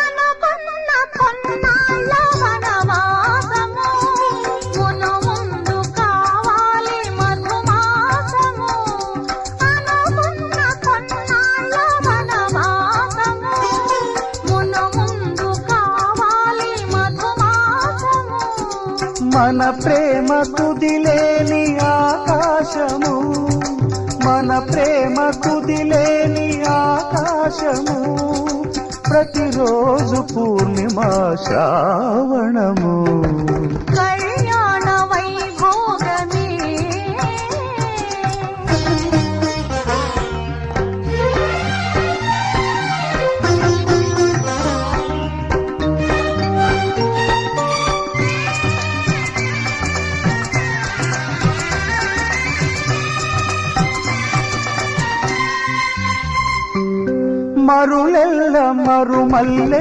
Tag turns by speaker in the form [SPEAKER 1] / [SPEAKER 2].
[SPEAKER 1] అనుకున్న కొన్నాళ్ళ వనవాసము మును ముందు కావాలి మధుమాసము. అనుకున్న కొన్నాళ్ళ వనవాసము మును ముందు కావాలి మధుమాసము.
[SPEAKER 2] మన ప్రేమ కుదిలేని ఆకాశము, మన ప్రేమ కుదిలేని ఆకాశము, ప్రతిరోజు పూర్ణిమ శ్రావణము.
[SPEAKER 1] కళ్యాణ వైభోగమే
[SPEAKER 2] మరులెల్ల మరుమల్లె